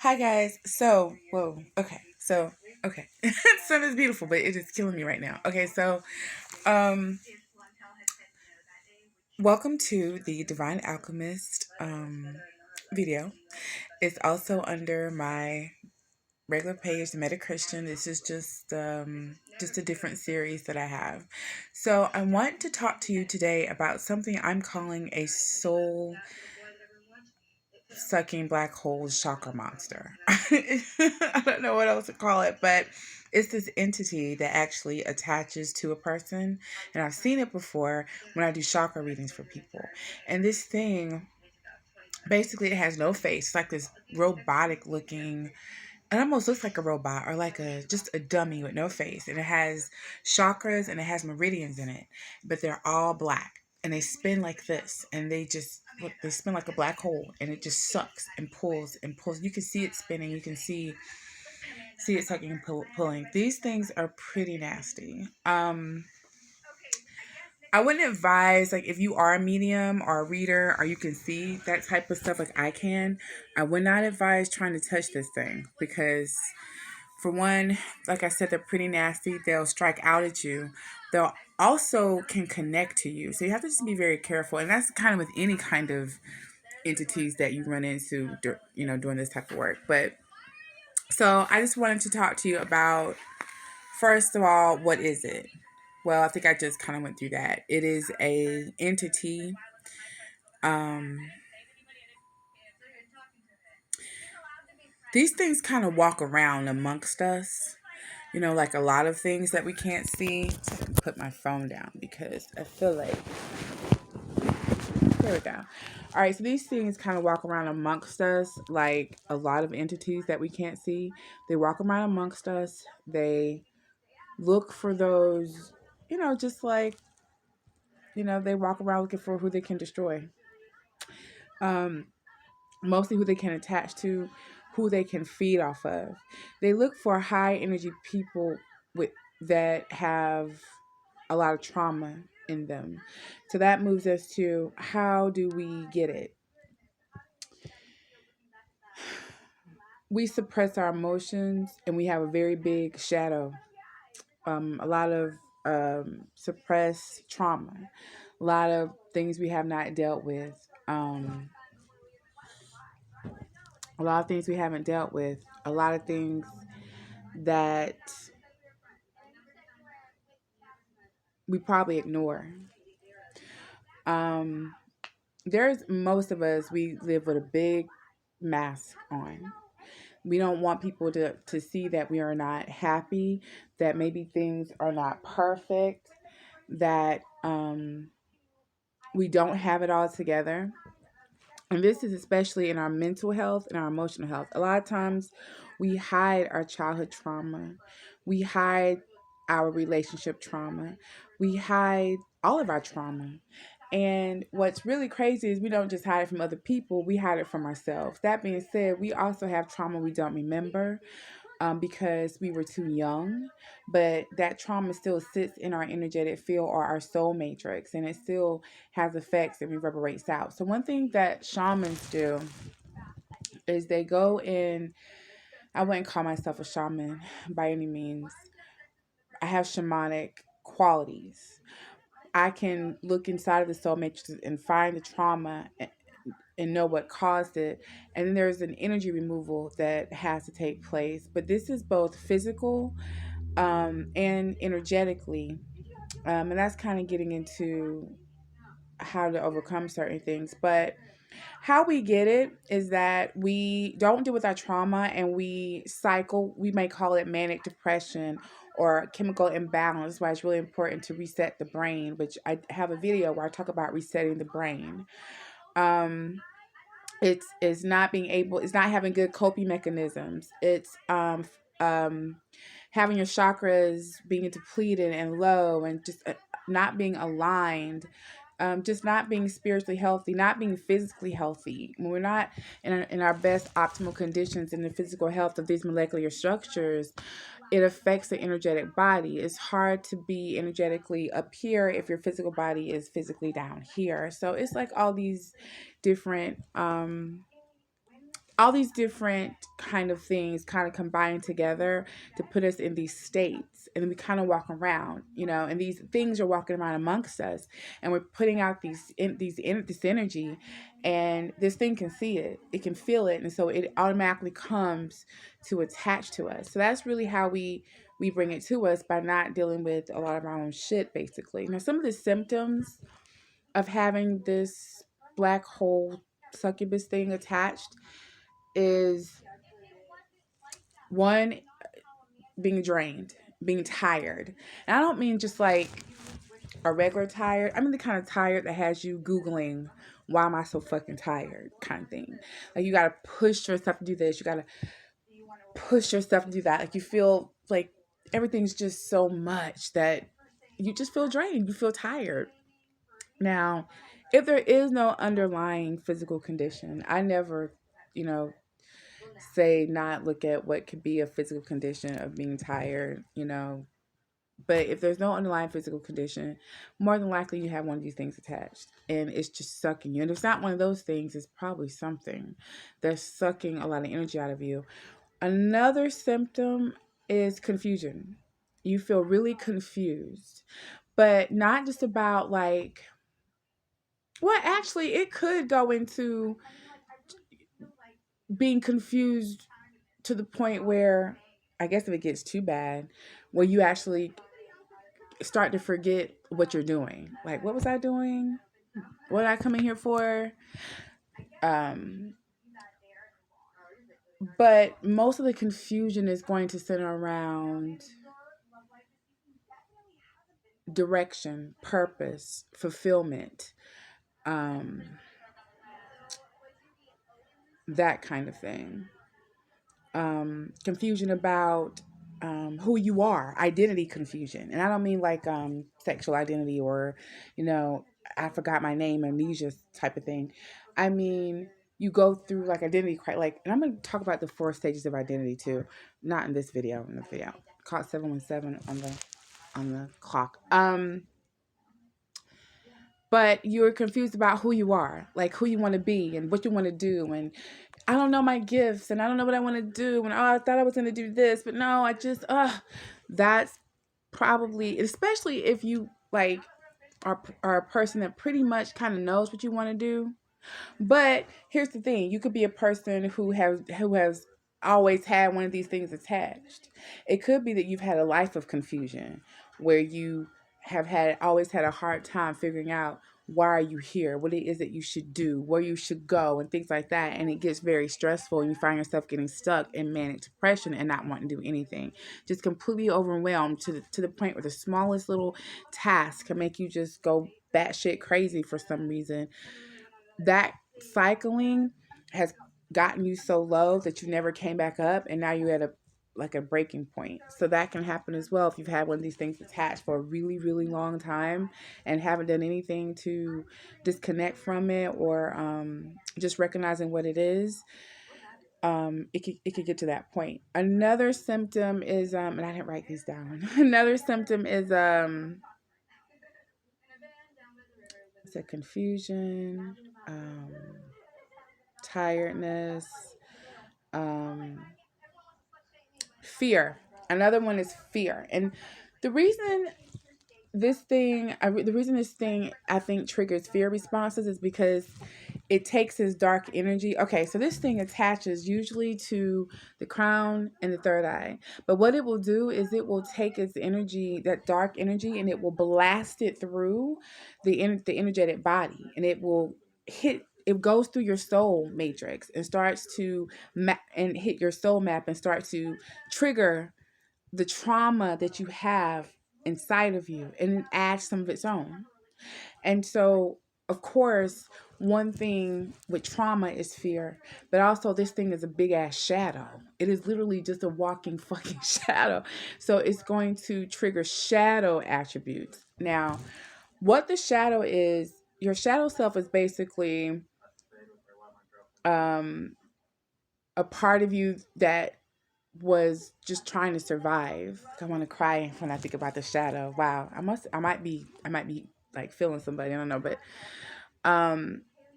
Hi guys. Okay. Sun is beautiful, but it is killing me right now. Um, welcome to the Divine Alchemist video. It's also under my regular page, the Meta Christian. This is just a different series that I have. So I want to talk to you today about something I'm calling a soul sucking black hole chakra monster. I don't know what else to call it, but it's this entity that actually attaches to a person. And I've seen it before when I do chakra readings for people. And this thing, basically, it has no face. It's like this robotic looking, it almost looks like a robot or like just a dummy with no face. And it has chakras and it has meridians in it, but they're all black. And they spin like this, and they spin like a black hole, and it just sucks and pulls and pulls. You can see it spinning. You can see it sucking and pulling. These things are pretty nasty. I wouldn't advise, like, if you are a medium or a reader or you can see that type of stuff like I can, I would not advise trying to touch this thing because, for one, like I said, they're pretty nasty. They'll strike out at you. They'll also can connect to you. So you have to just be very careful. And that's kind of with any kind of entities that you run into, doing this type of work. But so I just wanted to talk to you about, first of all, what is it? Well, I think I just kind of went through that. It is a entity. Um, these things kind of walk around amongst us. Like a lot of things that we can't see. So I can put my phone down because I feel like, there we go. All right, so these things kind of walk around amongst us, like a lot of entities that we can't see. They walk around amongst us. They look for those, just like, they walk around looking for who they can destroy. Um, Mostly who they can attach to, who they can feed off of. They look for high energy people with that have a lot of trauma in them. So that moves us to, how do we get it? We suppress our emotions and we have a very big shadow. A lot of suppressed trauma, a lot of things we have not dealt with. A lot of things we haven't dealt with. A lot of things that we probably ignore. Um, there's most of us, we live with a big mask on. We don't want people to see that we are not happy, that maybe things are not perfect, that we don't have it all together. And this is especially in our mental health and our emotional health. A lot of times we hide our childhood trauma. We hide our relationship trauma. We hide all of our trauma. And what's really crazy is we don't just hide it from other people, we hide it from ourselves. That being said, we also have trauma we don't remember because we were too young, but that trauma still sits in our energetic field or our soul matrix, and it still has effects and reverberates out. So one thing that shamans do is they go in. I wouldn't call myself a shaman by any means. I have shamanic qualities. I can look inside of the soul matrix and find the trauma and know what caused it. And then there's an energy removal that has to take place. But this is both physical and energetically. And that's kind of getting into how to overcome certain things. But how we get it is that we don't deal with our trauma and we cycle. We may call it manic depression or chemical imbalance. That's why it's really important to reset the brain, which I have a video where I talk about resetting the brain. It's not being able, it's not having good coping mechanisms. It's having your chakras being depleted and low, and just not being aligned, just not being spiritually healthy, not being physically healthy. When we're not in our best optimal conditions in the physical health of these molecular structures, it affects the energetic body. It's hard to be energetically up here if your physical body is physically down here. So it's like all these different all these different kind of things kind of combine together to put us in these states, and then we kind of walk around, and these things are walking around amongst us, and we're putting out this energy, and this thing can see it, it can feel it, and so it automatically comes to attach to us. So that's really how we bring it to us, by not dealing with a lot of our own shit, basically. Now, some of the symptoms of having this black hole succubus thing attached is, one, being drained, being tired. And I don't mean just like a regular tired. I mean the kind of tired that has you Googling, why am I so fucking tired kind of thing. Like, you got to push yourself to do this. You got to push yourself to do that. Like, you feel like everything's just so much that you just feel drained. You feel tired. Now, if there is no underlying physical condition, I never, you know, say not look at what could be a physical condition of being tired, But if there's no underlying physical condition, more than likely you have one of these things attached and it's just sucking you. And if it's not one of those things, it's probably something that's sucking a lot of energy out of you. Another symptom is confusion. You feel really confused, but not just about like, well, actually, it could go into being confused to the point where, I guess if it gets too bad, where you actually start to forget what you're doing. Like, what was I doing? What did I come in here for? Um, but most of the confusion is going to center around direction, purpose, fulfillment, um, that kind of thing. Confusion about who you are, identity confusion. And I don't mean like sexual identity or, you know, I forgot my name, amnesia type of thing. I mean, you go through like identity, like, and I'm going to talk about the 4 stages of identity too. Not in this video, Caught 717 on the clock. But you're confused about who you are, like who you want to be and what you want to do. And I don't know my gifts and I don't know what I want to do. And I thought I was going to do this, but no, that's probably, especially if you like are a person that pretty much kind of knows what you want to do. But here's the thing: you could be a person who has always had one of these things attached. It could be that you've had a life of confusion, where you have always had a hard time figuring out why are you here, what it is that you should do, where you should go, and things like that. And it gets very stressful, and you find yourself getting stuck in manic depression and not wanting to do anything, just completely overwhelmed to the point where the smallest little task can make you just go batshit crazy for some reason. That cycling has gotten you so low that you never came back up, and now you're at a breaking point. So that can happen as well if you've had one of these things attached for a really, really long time and haven't done anything to disconnect from it, or just recognizing what it is. It could get to that point. Another symptom is and I didn't write these down. Another symptom is it's a confusion, tiredness, um, fear. Another one is fear. And the reason the reason this thing I think triggers fear responses is because it takes his dark energy. Okay, so this thing attaches usually to the crown and the third eye. But what it will do is it will take its energy, that dark energy, and it will blast it through the energetic body, and it goes through your soul matrix and starts to and hit your soul map and start to trigger the trauma that you have inside of you, and it adds some of its own. And so, of course, one thing with trauma is fear, but also this thing is a big ass shadow. It is literally just a walking fucking shadow. So it's going to trigger shadow attributes. Now, what the shadow is, your shadow self is basically a part of you that was just trying to survive. I want to cry when I think about the shadow. Wow, I might be like feeling somebody. I don't know, but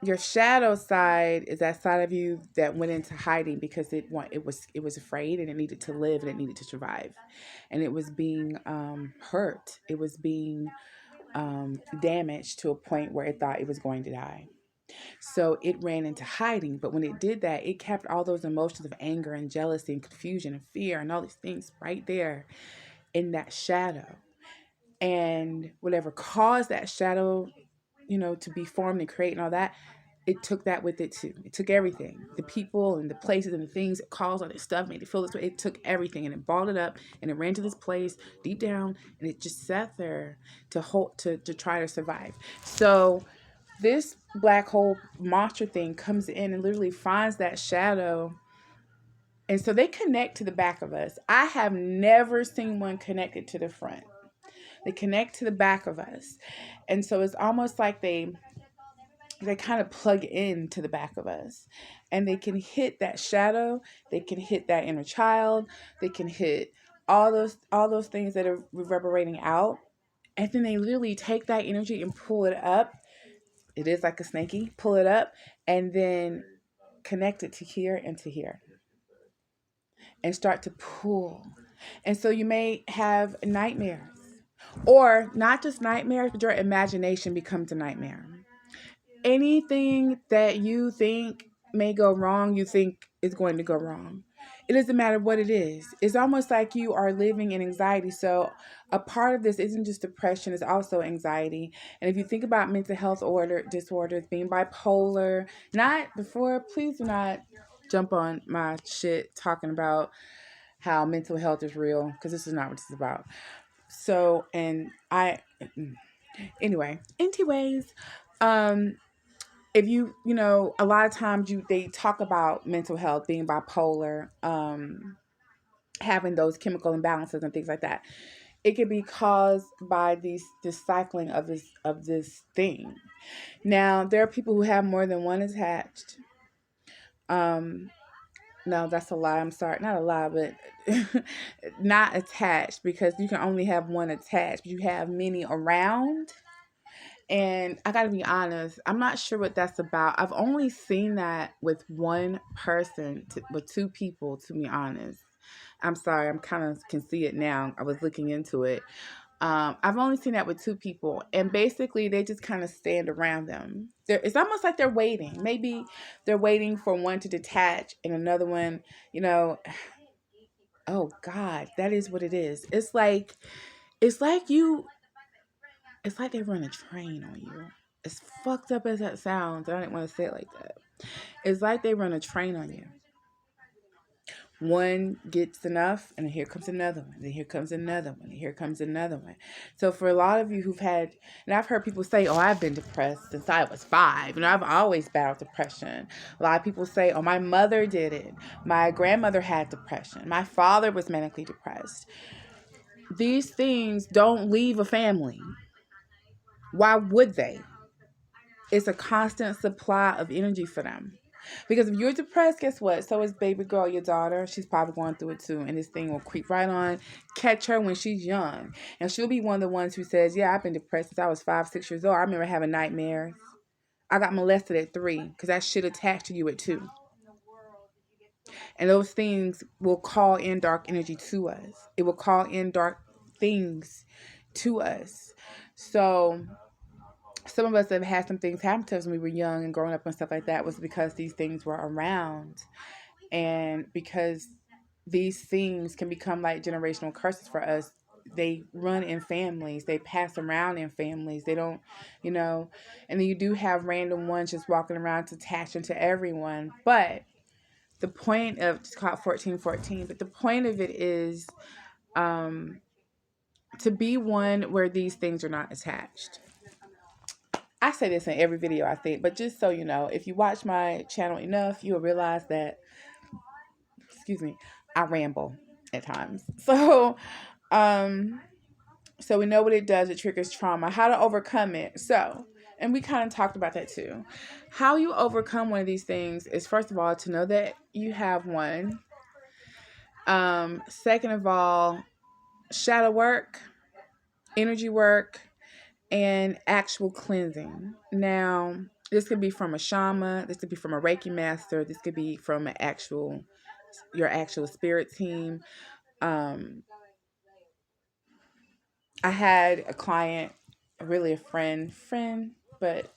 your shadow side is that side of you that went into hiding because it was afraid and it needed to live and it needed to survive, and it was being hurt. It was being damaged to a point where it thought it was going to die. So it ran into hiding. But when it did that, it kept all those emotions of anger and jealousy and confusion and fear and all these things right there in that shadow. And whatever caused that shadow, to be formed and create and all that, it took that with it too. It took everything, the people and the places and the things, it caused all this stuff, made it feel this way. It took everything and it balled it up and it ran to this place deep down and it just sat there to hold to try to survive. So this black hole monster thing comes in and literally finds that shadow. And so they connect to the back of us. I have never seen one connected to the front. They connect to the back of us. And so it's almost like they kind of plug in to the back of us, and they can hit that shadow. They can hit that inner child. They can hit all those things that are reverberating out. And then they literally take that energy and pull it up. It is like a snaky, pull it up and then connect it to here and to here and start to pull. And so you may have nightmares, or not just nightmares, but your imagination becomes a nightmare. Anything that you think may go wrong, you think is going to go wrong. It doesn't matter what it is. It's almost like you are living in anxiety. So a part of this isn't just depression, it's also anxiety. And if you think about mental health disorders, being bipolar, not before, please do not jump on my shit talking about how mental health is real, because this is not what this is about. So, and anyways, um, if a lot of times they talk about mental health being bipolar, having those chemical imbalances and things like that. It can be caused by this cycling of this thing. Now there are people who have more than one attached. Um, no, that's a lie. I'm sorry, not a lie, but not attached, because you can only have one attached, but you have many around. And I gotta be honest, I'm not sure what that's about. I've only seen that with one person, with two people, to be honest. I'm sorry, I'm kind of can see it now. I was looking into it. I've only seen that with two people, and basically they just kind of stand around them. It's almost like they're waiting. Maybe they're waiting for one to detach and another one, you know. Oh God, that is what it is. It's like you it's like they run a train on you. As fucked up as that sounds, I didn't want to say it like that. It's like they run a train on you. One gets enough, and then here comes another one. Then here comes another one. And here comes another one. So for a lot of you who've had, and I've heard people say, "Oh, I've been depressed since I was 5." I've always battled depression. A lot of people say, "Oh, my mother did it. My grandmother had depression. My father was manically depressed." These things don't leave a family. Why would they? It's a constant supply of energy for them. Because if you're depressed, guess what? So is baby girl, your daughter. She's probably going through it too. And this thing will creep right on, catch her when she's young. And she'll be one of the ones who says, "Yeah, I've been depressed since I was 5, 6 years old. I remember having nightmares. I got molested at 3," because that shit attached to you at 2. And those things will call in dark energy to us. It will call in dark things to us. So some of us have had some things happen to us when we were young and growing up and stuff like that, was because these things were around, and because these things can become like generational curses for us. They run in families, they pass around in families, they don't, you know and then you do have random ones just walking around attaching to everyone. But the point of, it's called 1414, but the point of it is to be one where these things are not attached. I say this in every video, I think, but just so you know, if you watch my channel enough, you'll realize that, excuse me, I ramble at times. Um, so we know what it does. It triggers trauma. How to overcome it. So, and we kind of talked about that too. How you overcome one of these things is, first of all, to know that you have one. Second of all, shadow work, energy work, and actual cleansing. Now, This could be from a shaman. This could be from a Reiki master. This could be from your actual spirit team. Um, I had a client, really a friend, but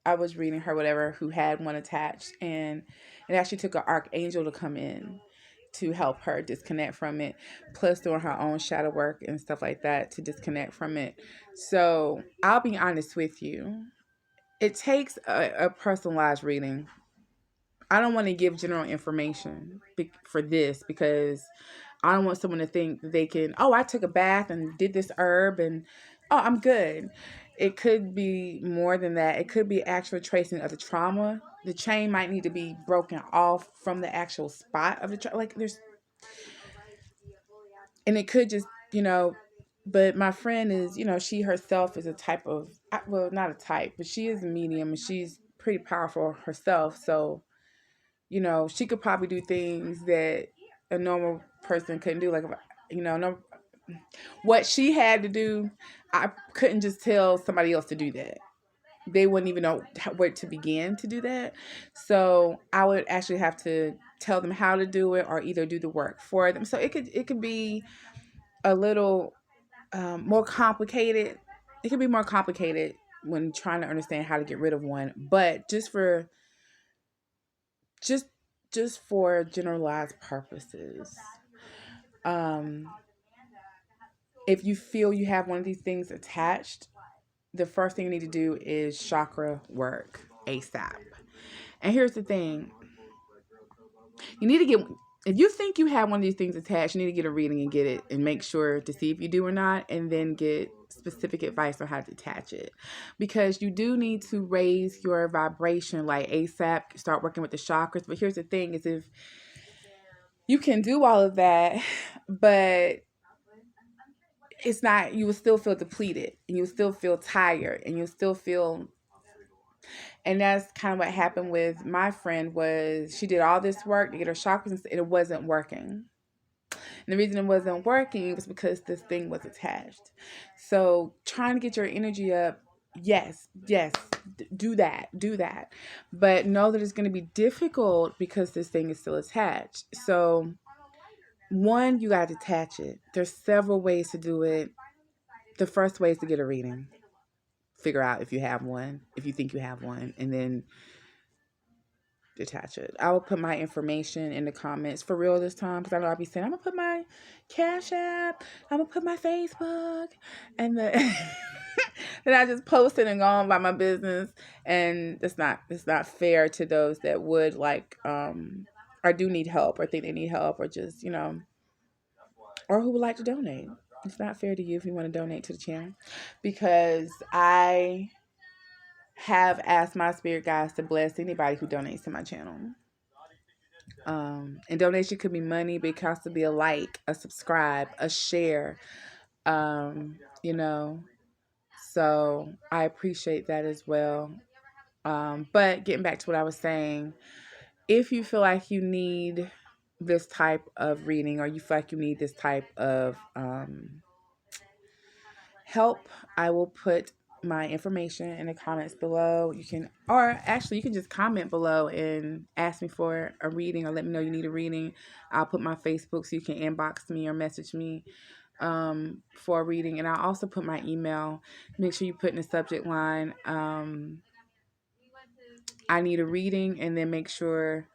I was reading her, whatever, who had one attached, and it actually took an archangel to come in to help her disconnect from it, plus doing her own shadow work and stuff like that to disconnect from it. So I'll be honest with you. It takes a personalized reading. I don't want to give general information for this because I don't want someone to think that they can, oh, I took a bath and did this herb and, oh, I'm good. It could be more than that. It could be actual tracing of the trauma. The chain might need to be broken off from the actual spot of the trauma. Like and it could just, but my friend is, she herself is a type of, well, not a type, but she is a medium and she's pretty powerful herself. So, she could probably do things that a normal person couldn't do. Like, no, what she had to do, I couldn't just tell somebody else to do that. They wouldn't even know where to begin to do that. So I would actually have to tell them how to do it or either do the work for them. So it could be a little more complicated. It could be more complicated when trying to understand how to get rid of one. But just just for generalized purposes, um, if you feel you have one of these things attached, the first thing you need to do is chakra work ASAP. And here's the thing. You need to get, if you think you have one of these things attached, you need to get a reading and get it and make sure to see if you do or not, and then get specific advice on how to detach it. Because you do need to raise your vibration like ASAP, start working with the chakras. But here's the thing is if you can do all of that, but it's not, you will still feel depleted and you'll still feel tired and you'll still feel, and that's kind of what happened with my friend was she did all this work to get her chakras and it wasn't working. And the reason it wasn't working was because this thing was attached. So trying to get your energy up, yes, do that. But know that it's going to be difficult because this thing is still attached. So one, you got to detach it. There's several ways to do it. The first way is to get a reading. Figure out if you have one, if you think you have one, and then detach it. I will put my information in the comments for real this time because I know I'll be saying I'm gonna put my Cash App, I'm gonna put my Facebook, and then I just posted and gone by my business, and it's not fair to those that would like or do need help or think they need help or just or who would like to donate. It's not fair to you if you want to donate to the channel because I have asked my spirit guides to bless anybody who donates to my channel. And donation could be money, but it can also be a like, a subscribe, a share. You know, so I appreciate that as well. But getting back to what I was saying, if you feel like you need this type of reading or you feel like you need this type of help, I will put my information in the comments below. You can, or actually you can just comment below and ask me for a reading or let me know you need a reading. I'll put my Facebook so you can inbox me or message me for a reading. And I'll also put my email. Make sure you put in the subject line, I need a reading, and then make sure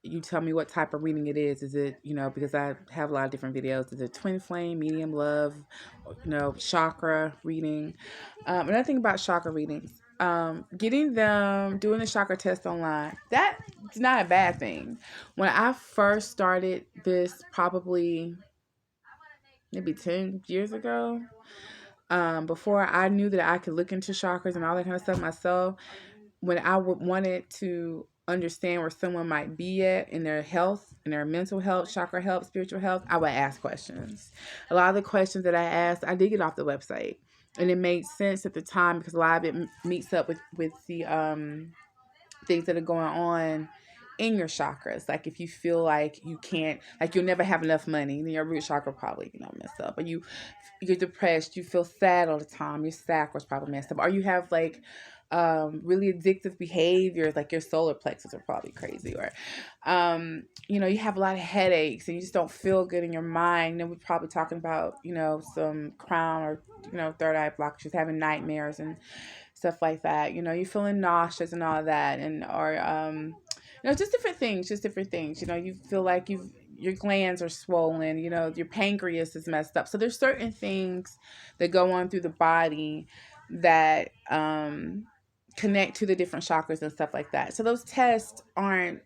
you tell me what type of reading it is. Is it, because I have a lot of different videos. Is it twin flame, medium, love, chakra reading? Another thing about chakra readings, doing the chakra test online, that's not a bad thing. When I first started this, probably maybe 10 years ago, before I knew that I could look into chakras and all that kind of stuff myself, when I wanted to understand where someone might be at in their health, in their mental health, chakra health, spiritual health, I would ask questions. A lot of the questions that I asked, I did get off the website. And it made sense at the time because a lot of it meets up with the things that are going on in your chakras. Like if you feel like you can't, like you'll never have enough money, then your root chakra probably, messed up. Or you're depressed, you feel sad all the time, your sacra's probably messed up. Or you have like really addictive behaviors, like your solar plexus are probably crazy, or you have a lot of headaches and you just don't feel good in your mind. Then we're probably talking about, some crown or, third eye blockages, having nightmares and stuff like that. You're feeling nauseous and all of that, and or just different things, You feel like your glands are swollen. Your pancreas is messed up. So there's certain things that go on through the body that connect to the different chakras and stuff like that. So those tests aren't.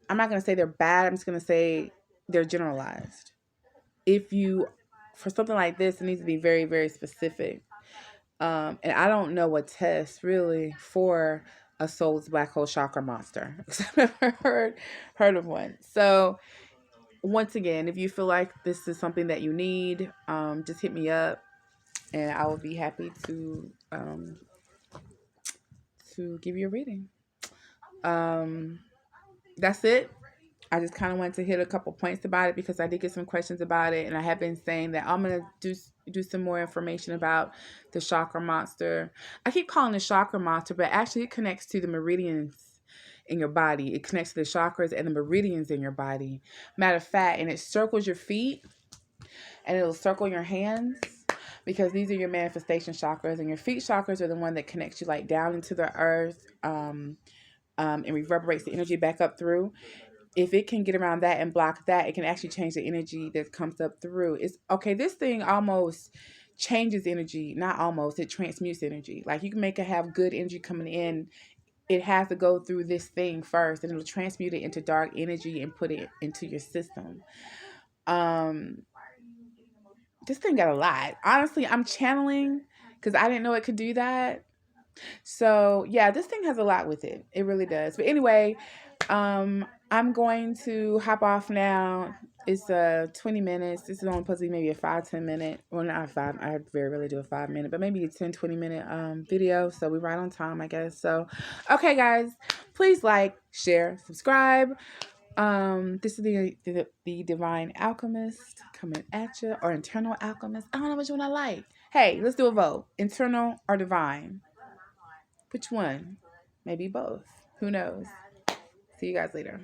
I'm not gonna say they're bad. I'm just gonna say they're generalized. If you, for something like this, it needs to be very, very specific. And I don't know a test really for a soul's black hole chakra monster. I've never heard of one. So once again, if you feel like this is something that you need, just hit me up, and I will be happy to give you a reading. That's it. I just kind of wanted to hit a couple points about it because I did get some questions about it, and I have been saying that I'm gonna do some more information about the chakra monster. I keep calling it chakra monster, but actually it connects to the meridians in your body. It connects to the chakras and the meridians in your body. Matter of fact, and it circles your feet, and it'll circle your hands, because these are your manifestation chakras, and your feet chakras are the one that connects you like down into the earth, and reverberates the energy back up through. If it can get around that and block that, it can actually change the energy that comes up through. It's okay. This thing almost changes energy. Not almost. It transmutes energy. Like, you can make it have good energy coming in. It has to go through this thing first, and it'll transmute it into dark energy and put it into your system. This thing got a lot. Honestly, I'm channeling because I didn't know it could do that. So yeah, this thing has a lot with it. It really does. But anyway, I'm going to hop off now. It's 20 minutes. This is only supposed to be maybe a 5-10 minute. Well, not a 5. I very rarely do a 5 minute, but maybe a 10-20 minute video. So we're right on time, I guess. So, okay, guys, please like, share, subscribe. This is the Divine Alchemist coming at you, or Internal Alchemist. I don't know which one I like. Hey, let's do a vote. Internal or Divine? Which one? Maybe both. Who knows? See you guys later.